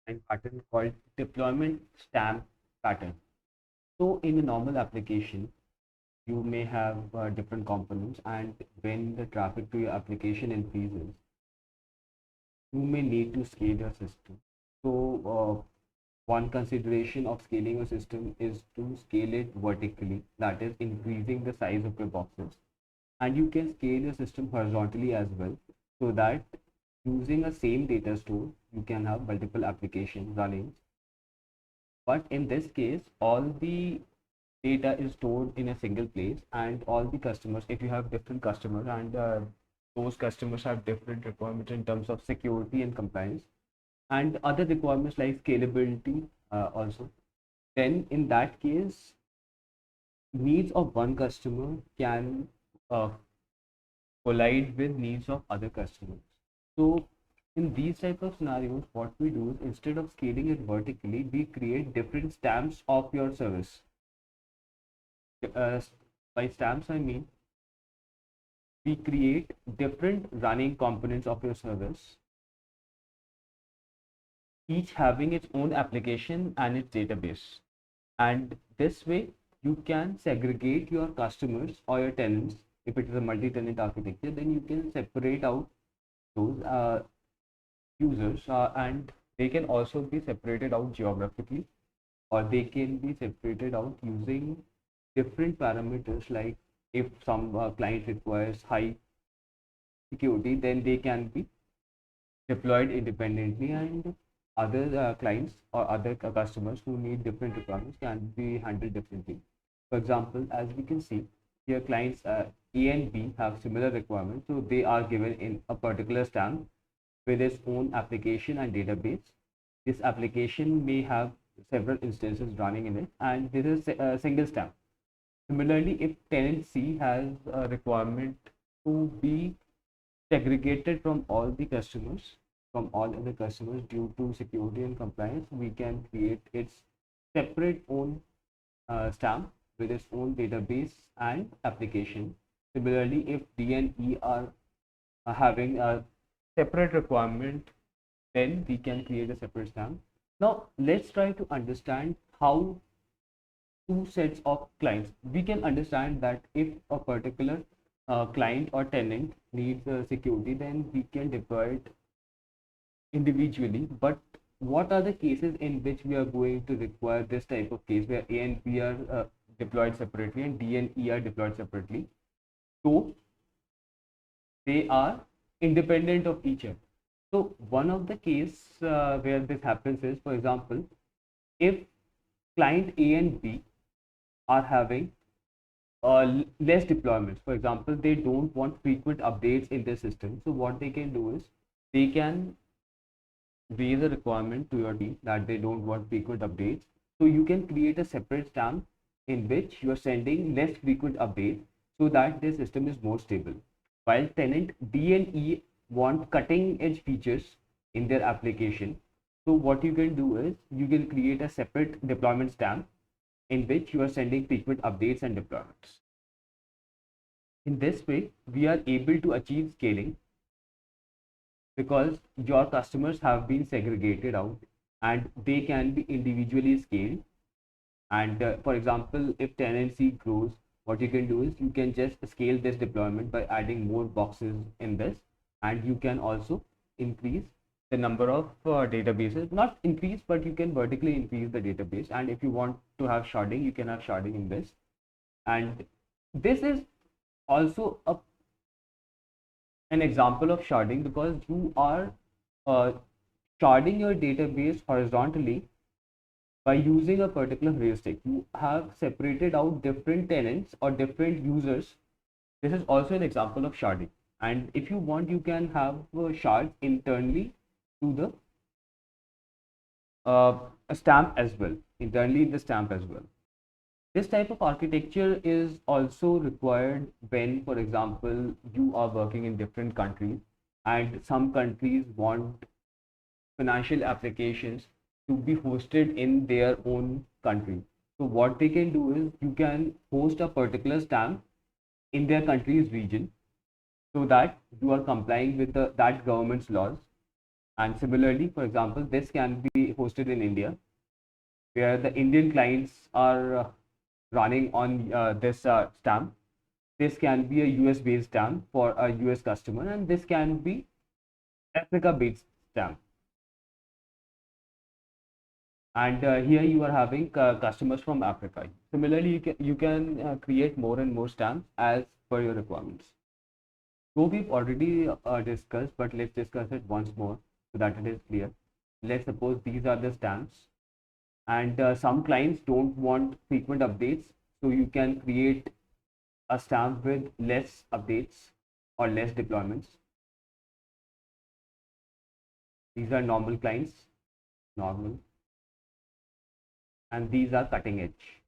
and pattern called deployment stamp pattern. So in a normal application, you may have different components, and when the traffic to your application increases, you may need to scale your system. So one consideration of scaling a system is to scale it vertically, that is increasing the size of your boxes. And you can scale your system horizontally as well, so that using a same data store, you can have multiple applications running. But in this case, all the data is stored in a single place, and all the customers, if you have different customers, and those customers have different requirements in terms of security and compliance, and other requirements like scalability also, then in that case, needs of one customer can uh, collide with needs of other customers. So in these type of scenarios, what we do is, instead of scaling it vertically, we create different stamps of your service. uh, by stamps I mean, we create different running components of your service, each having its own application and its database. And this way, you can segregate your customers or your tenants. If it is a multi-tenant architecture, then you can separate out those users, and they can also be separated out geographically, or they can be separated out using different parameters. Like if some client requires high security, then they can be deployed independently, and other clients or other customers who need different requirements can be handled differently. For example, as we can see here, clients A and B have similar requirements, so they are given in a particular stamp with its own application and database. This application may have several instances running in it, and this is a single stamp. Similarly, if tenant C has a requirement to be segregated from all the customers, from all other customers due to security and compliance, we can create its separate own stamp with its own database and application. Similarly, if D and E are having a separate requirement, then we can create a separate stamp. Now, let's try to understand how two sets of clients. We can understand that if a particular client or tenant needs security, then we can deploy it individually. But what are the cases in which we are going to require this type of case where A and B are deployed separately and D and E are deployed separately? So they are independent of each other. So one of the case where this happens is, for example, if client A and B are having less deployments. For example, they don't want frequent updates in their system. So what they can do is, they can raise a requirement to your team that they don't want frequent updates. So you can create a separate stamp in which you are sending less frequent updates, so that their system is more stable. While tenant D and E want cutting edge features in their application, so what you can do is, you can create a separate deployment stamp in which you are sending frequent updates and deployments. In this way, we are able to achieve scaling because your customers have been segregated out and they can be individually scaled. And for example, if tenancy grows, what you can do is, you can just scale this deployment by adding more boxes in this, and you can also increase the number of databases. Not increase, but you can vertically increase the database. And if you want to have sharding, you can have sharding in this. And this is also an example of sharding, because you are uh, sharding your database horizontally by using a particular heuristic. You have separated out different tenants or different users. This is also an example of sharding. And if you want, you can have shards internally to the a stamp as well, internally in the stamp as well. This type of architecture is also required when, for example, you are working in different countries, and some countries want financial applications to be hosted in their own country. So what they can do is, you can host a particular stamp in their country's region, so that you are complying with that government's laws. And similarly, for example, this can be hosted in India, where the Indian clients are running on this stamp. This can be a US based stamp for a US customer, and this can be Africa based stamp. And here you are having customers from Africa. Similarly, you can create more and more stamps as per your requirements. So we've already discussed, but let's discuss it once more so that it is clear. Let's suppose these are the stamps, and some clients don't want frequent updates, so you can create a stamp with less updates or less deployments. These are normal clients, normal, and these are cutting edge.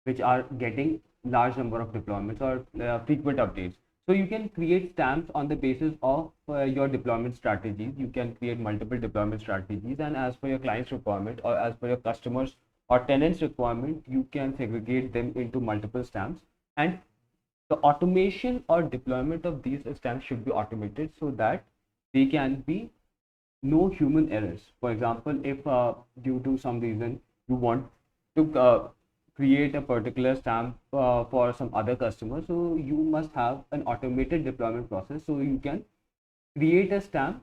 Which are getting large number of deployments or frequent updates. So you can create stamps on the basis of your deployment strategies. You can create multiple deployment strategies, and as per your client's requirement or as per your customers or tenants requirement, you can segregate them into multiple stamps. And the automation or deployment of these stamps should be automated so that they can be no human errors. For example, if due to some reason you want to create a particular stamp for some other customer, so you must have an automated deployment process, so you can create a stamp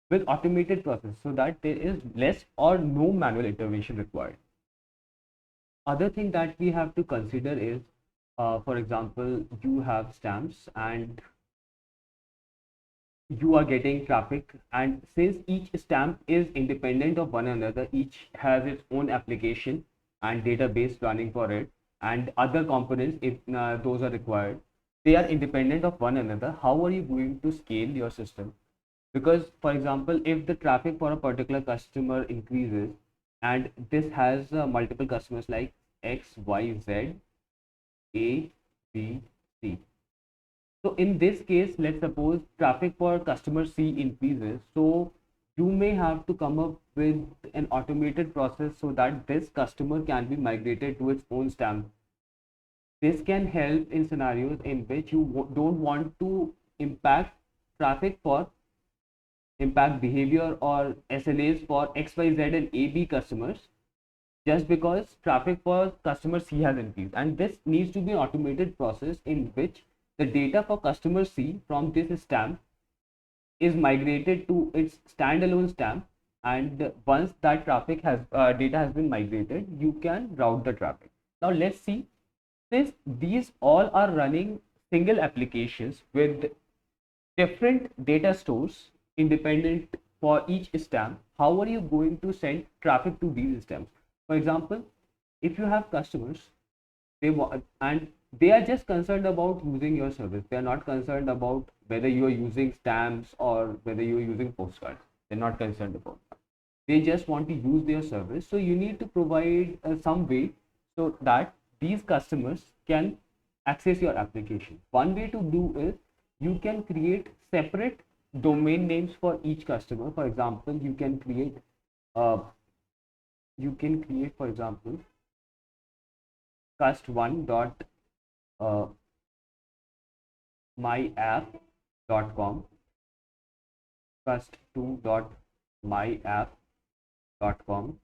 with automated process so that there is less or no manual intervention required. Other thing that we have to consider is for example, you have stamps and you are getting traffic, and since each stamp is independent of one another, each has its own application and database running for it, and other components if those are required, they are independent of one another. How are you going to scale your system? Because for example, if the traffic for a particular customer increases and this has multiple customers like X, Y, Z, A, B, C. So in this case, let's suppose traffic for customer C increases. So you may have to come up with an automated process so that this customer can be migrated to its own stamp. This can help in scenarios in which you don't want to impact traffic for impact behavior or SLAs for X, Y, Z and AB customers just because traffic for customer C has increased. And this needs to be an automated process in which the data for customer C from this stamp is migrated to its standalone stamp, and once that traffic has data has been migrated, you can route the traffic. Now let's see, since these all are running single applications with different data stores independent for each stamp, how are you going to send traffic to these stamps? For example, if you have customers, they want and they are just concerned about using your service. They are not concerned about whether you are using stamps or whether you are using postcards. They're not concerned about that. They just want to use their service. So you need to provide some way so that these customers can access your application. One way to do is you can create separate domain names for each customer. For example, you can create for example cust1 dot myapp.com, cust2.myapp.com,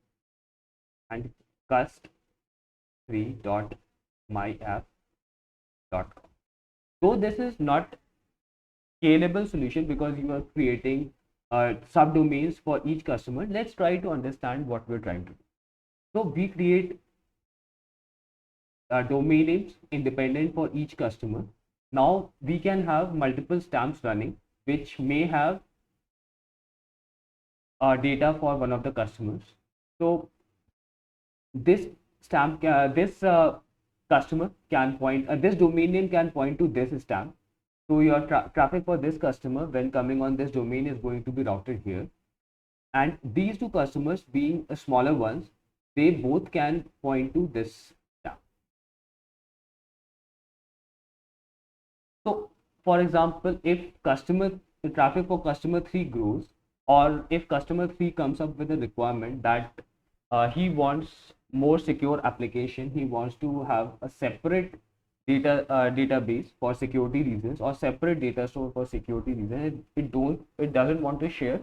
and cust3.myapp.com. So this is not scalable solution because you are creating subdomains for each customer. Let's try to understand what we're trying to do. So we create domain names independent for each customer. Now we can have multiple stamps running which may have data for one of the customers. So this stamp customer can point this domain name can point to this stamp. So your traffic for this customer when coming on this domain is going to be routed here, and these two customers being smaller ones, they both can point to this stamp. So for example, if traffic for customer 3 grows, or if customer 3 comes up with a requirement that he wants more secure application, he wants to have a separate database for security reasons, or separate data store for security reasons. It doesn't want to share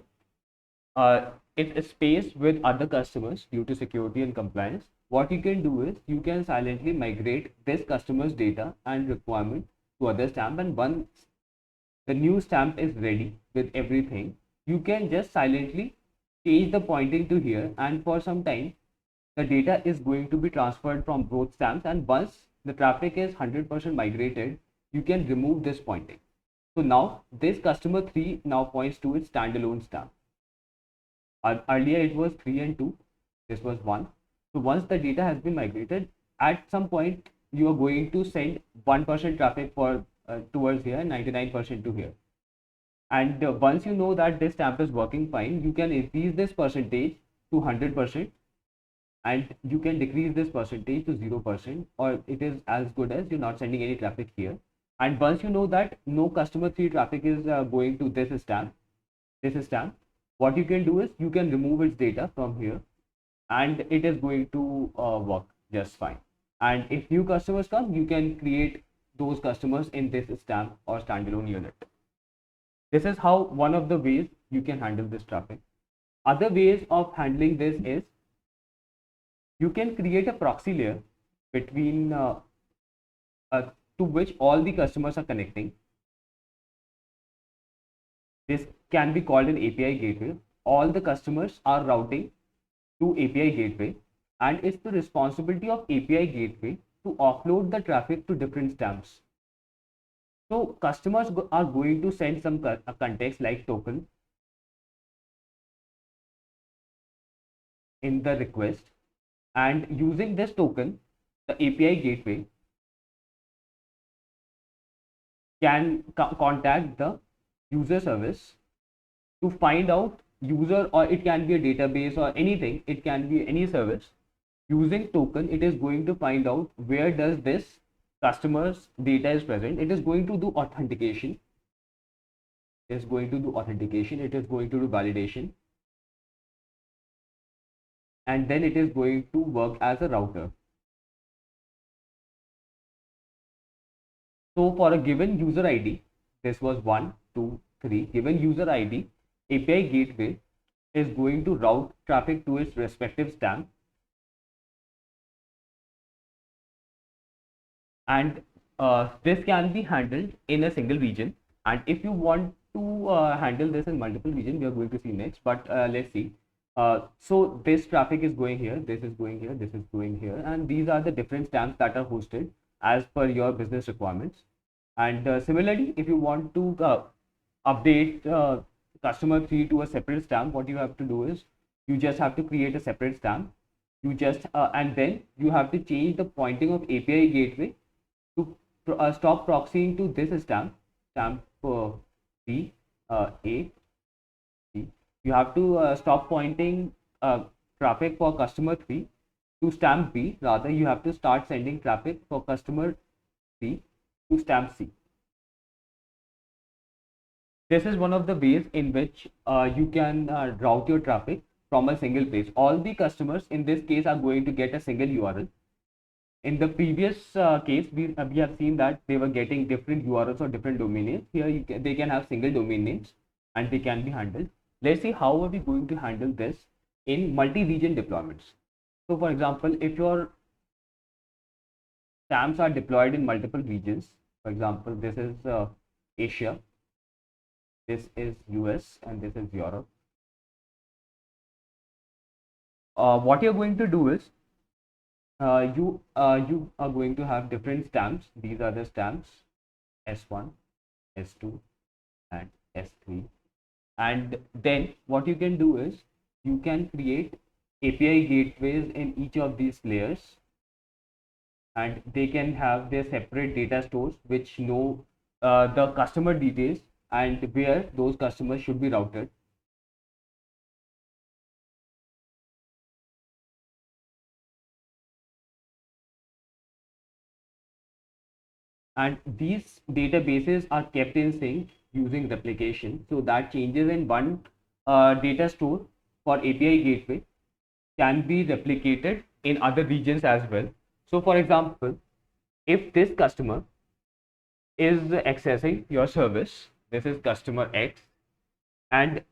its space with other customers due to security and compliance. What you can do is you can silently migrate this customer's data and requirement to other stamp, and once the new stamp is ready with everything, you can just silently change the pointing to here, and for some time the data is going to be transferred from both stamps, and once the traffic is 100% migrated, you can remove this pointing. So now this customer 3 now points to its standalone stamp. Earlier it was 3 and 2, this was 1. So once the data has been migrated, at some point you are going to send 1% traffic for towards here, 99% to here. And once you know that this stamp is working fine, you can increase this percentage to 100%, and you can decrease this percentage to 0%, or it is as good as you're not sending any traffic here. And once you know that no customer 3 traffic is going to this stamp, what you can do is you can remove its data from here, and it is going to work just fine. And if new customers come, you can create those customers in this stamp or standalone unit. This is how one of the ways you can handle this traffic. Other ways of handling this is you can create a proxy layer between to which all the customers are connecting. This can be called an API gateway. All the customers are routing to API gateway, and it's the responsibility of API gateway to offload the traffic to different stamps. So customers are going to send some context like token in the request, and using this token, the API gateway can contact the user service to find out user, or it can be a database or anything, it can be any service. Using token, it is going to find out where does this customer's data is present. It is going to do authentication, it is going to do validation, and then it is going to work as a router. So for a given user ID, this was 1, 2, 3, given user ID, API gateway is going to route traffic to its respective stamp, and this can be handled in a single region. And if you want to handle this in multiple regions, we are going to see next, but let's see. So this traffic is going here, this is going here, this is going here, and these are the different stamps that are hosted as per your business requirements. And similarly, if you want to update customer 3 to a separate stamp, what you have to do is you just have to create a separate stamp. You just and then you have to change the pointing of API gateway to stop proxying to this stamp B A B. You have to stop pointing traffic for customer 3 to stamp B. Rather, you have to start sending traffic for customer 3 to stamp C. This is one of the ways in which you can route your traffic from a single place. All the customers in this case are going to get a single URL. In the previous case, we have seen that they were getting different URLs or different domain names. Here they can have single domain names and they can be handled. Let's see how are we going to handle this in multi-region deployments. So for example, if your stamps are deployed in multiple regions, for example, this is Asia, this is US, and this is Europe. What you're going to do is you are going to have different stamps. These are the stamps S1, S2, and S3. And then what you can do is you can create API gateways in each of these layers, and they can have their separate data stores which know the customer details and where those customers should be routed. And these databases are kept in sync using replication, so that changes in one data store for API gateway can be replicated in other regions as well. So for example, if this customer is accessing your service, this is customer X, and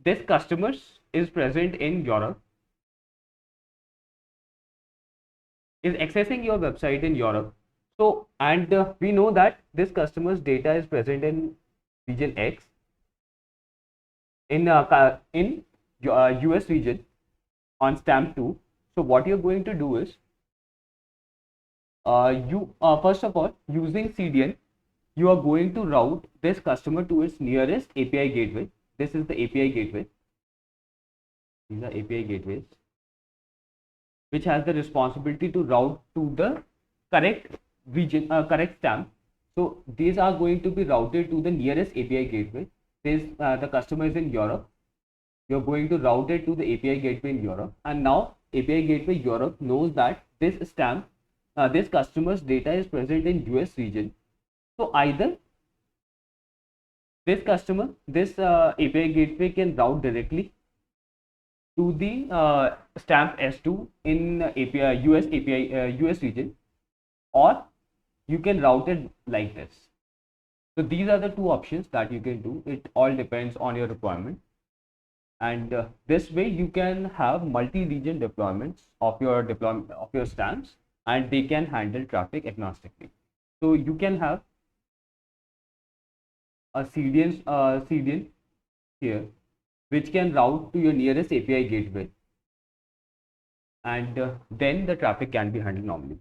this customer is present in Europe, is accessing your website in Europe. So, and we know that this customer's data is present in region X, in US region on stamp 2. So what you're going to do is, you first of all, using CDN, you are going to route this customer to its nearest API gateway. This is the API gateway. These are API gateways, which has the responsibility to route to the correct region, correct stamp. So these are going to be routed to the nearest API gateway. This the customer is in Europe. You're going to route it to the API gateway in Europe, and now API gateway Europe knows that this stamp, this customer's data is present in US region. So either this customer, this API gateway can route directly to the stamp S2 in API US region, or you can route it like this. So these are the two options that you can do. It all depends on your requirement, and this way you can have multi-region deployments of your stamps, and they can handle traffic agnostically. So you can have a CDN here, which can route to your nearest API gateway, and then the traffic can be handled normally.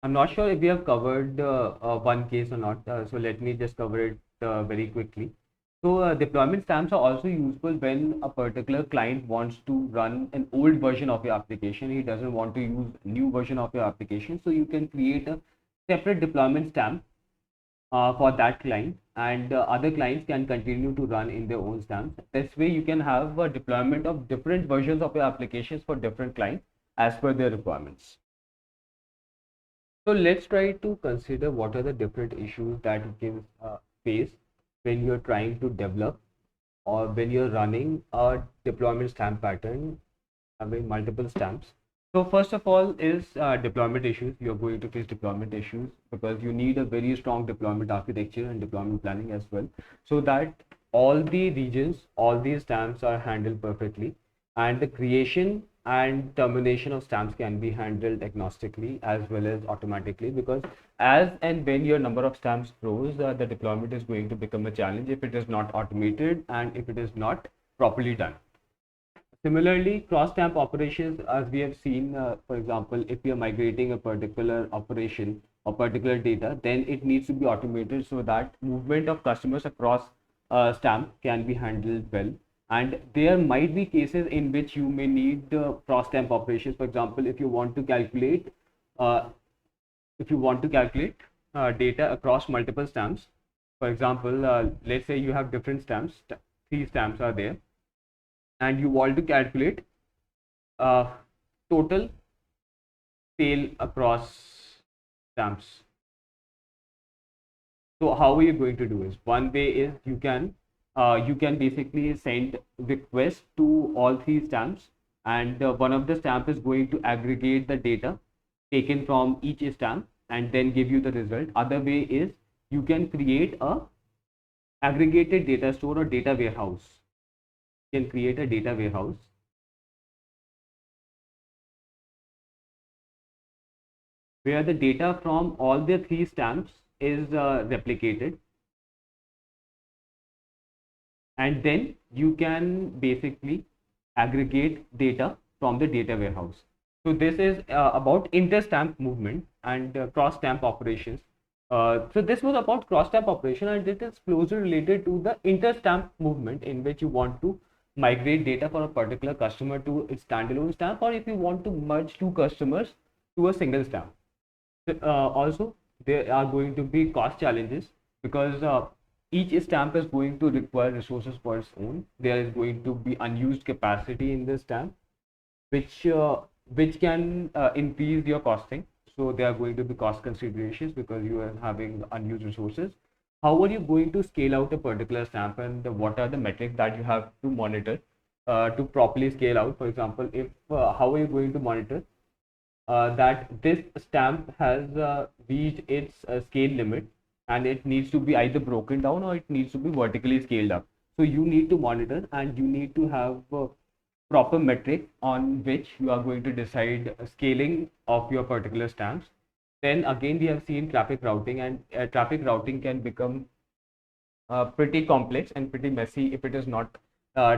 I'm not sure if we have covered one case or not, so let me just cover it very quickly. So deployment stamps are also useful when a particular client wants to run an old version of your application. He doesn't want to use new version of your application, so you can create a separate deployment stamp for that client, and other clients can continue to run in their own stamps. This way you can have a deployment of different versions of your applications for different clients as per their requirements. So let's try to consider what are the different issues that you can face when you're trying to develop or when you're running a deployment stamp pattern having multiple stamps. So first of all is deployment issues. You're going to face deployment issues because you need a very strong deployment architecture and deployment planning as well, so that all the regions, all these stamps are handled perfectly, and the creation and termination of stamps can be handled agnostically as well as automatically, because as and when your number of stamps grows, the deployment is going to become a challenge if it is not automated and if it is not properly done. Similarly, cross-stamp operations, as we have seen, for example, if we are migrating a particular operation or particular data, then it needs to be automated so that movement of customers across stamp can be handled well. And there might be cases in which you may need cross-stamp operations. For example, if you want to calculate, data across multiple stamps, for example, let's say you have different stamps, 3 stamps are there, and you want to calculate total sale across stamps. So how are you going to do is, one way is you can basically send requests to all 3 stamps, and one of the stamp is going to aggregate the data taken from each stamp and then give you the result. Other way is you can create a aggregated data store or data warehouse. You can create a data warehouse where the data from all the 3 stamps is replicated, and then you can basically aggregate data from the data warehouse. So this is about inter-stamp movement and cross-stamp operations. So this was about cross-stamp operation, and it is closely related to the inter-stamp movement, in which you want to migrate data for a particular customer to its standalone stamp, or if you want to merge 2 customers to a single stamp. So, also there are going to be cost challenges, because each stamp is going to require resources for its own. There is going to be unused capacity in the stamp, which can increase your costing. So there are going to be cost considerations because you are having unused resources. How are you going to scale out a particular stamp, and what are the metrics that you have to monitor to properly scale out? For example, if how are you going to monitor that this stamp has reached its scale limit, and it needs to be either broken down or it needs to be vertically scaled up. So you need to monitor, and you need to have proper metric on which you are going to decide scaling of your particular stamps. Then again, we have seen traffic routing, and traffic routing can become pretty complex and pretty messy if it is not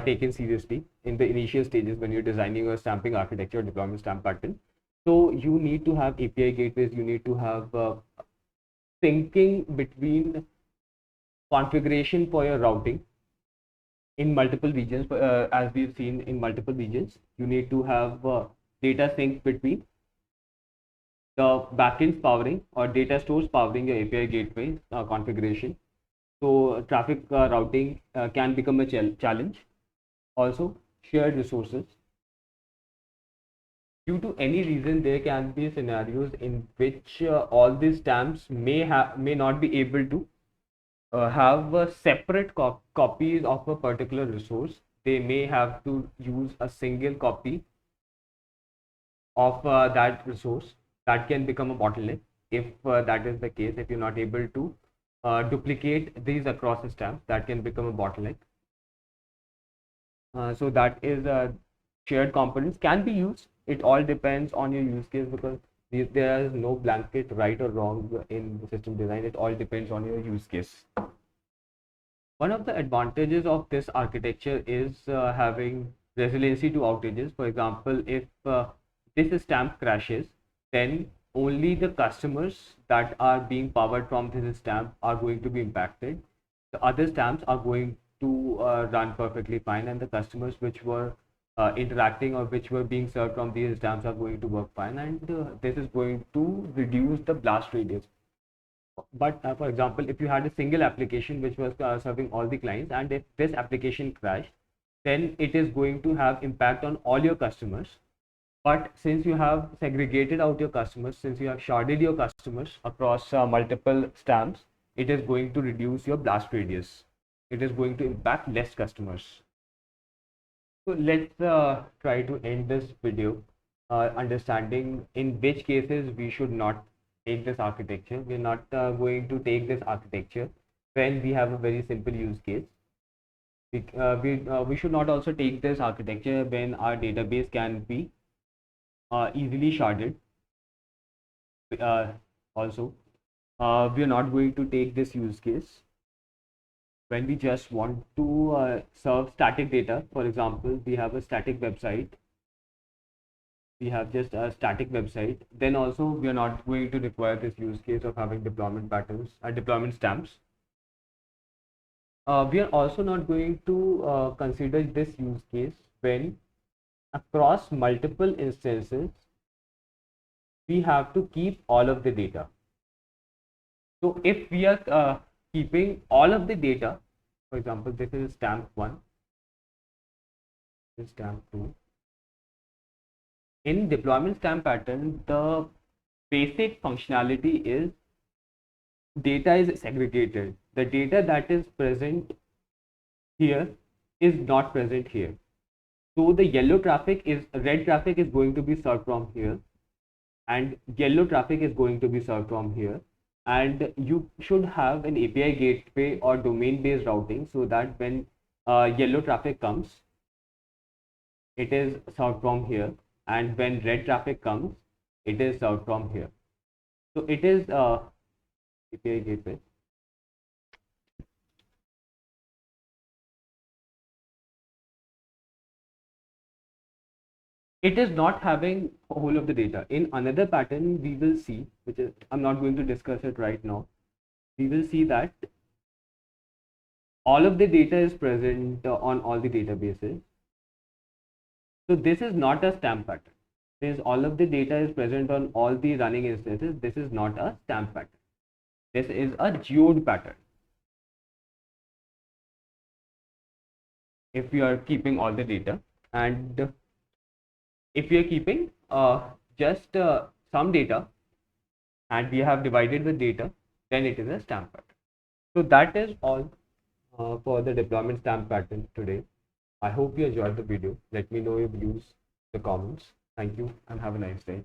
taken seriously in the initial stages when you're designing a stamping architecture or deployment stamp pattern. So you need to have API gateways, you need to have syncing between configuration for your routing in multiple regions. As we've seen in multiple regions, you need to have data sync between the backends powering or data stores powering your API gateway configuration. So traffic routing can become a challenge. Also, shared resources. Due to any reason, there can be scenarios in which all these stamps may not be able to have separate copies of a particular resource. They may have to use a single copy of that resource. That can become a bottleneck if that is the case. If you're not able to duplicate these across the stamps, that can become a bottleneck. So that is shared components can be used. It all depends on your use case, because there is no blanket right or wrong in the system design. It all depends on your use case. One of the advantages of this architecture is having resiliency to outages. For example, if this stamp crashes, then only the customers that are being powered from this stamp are going to be impacted. The other stamps are going to run perfectly fine, and the customers which were interacting or which were being served from these stamps are going to work fine, and this is going to reduce the blast radius. But for example, if you had a single application which was serving all the clients, and if this application crashed, then it is going to have impact on all your customers. But since you have segregated out your customers, since you have sharded your customers across multiple stamps, it is going to reduce your blast radius. It is going to impact less customers. So let's try to end this video understanding in which cases we should not take this architecture. We're not going to take this architecture when we have a very simple use case. We should not also take this architecture when our database can be easily sharded. Also, we are not going to take this use case when we just want to serve static data. For example, we have a static website. We have just a static website. Then also we are not going to require this use case of having deployment patterns and deployment stamps. We are also not going to consider this use case when across multiple instances we have to keep all of the data. So if we are keeping all of the data, for example, this is stamp 1, this is stamp 2. In deployment stamp pattern, the basic functionality is data is segregated. The data that is present here is not present here. So the red traffic is going to be served from here, and yellow traffic is going to be served from here. And you should have an API gateway or domain based routing, so that when yellow traffic comes, it is served from here, and when red traffic comes, it is served from here. So it is API gateway. It is not having whole of the data. In another pattern we will see, which is, I'm not going to discuss it right now, we will see that all of the data is present on all the databases. So this is not a stamp pattern. Since all of the data is present on all the running instances, this is not a stamp pattern. This is a geode pattern. If you are keeping all the data, and if we are keeping just some data and we have divided the data, then it is a stamp pattern. So that is all for the deployment stamp pattern today. I hope you enjoyed the video. Let me know your views in the comments. Thank you and have a nice day.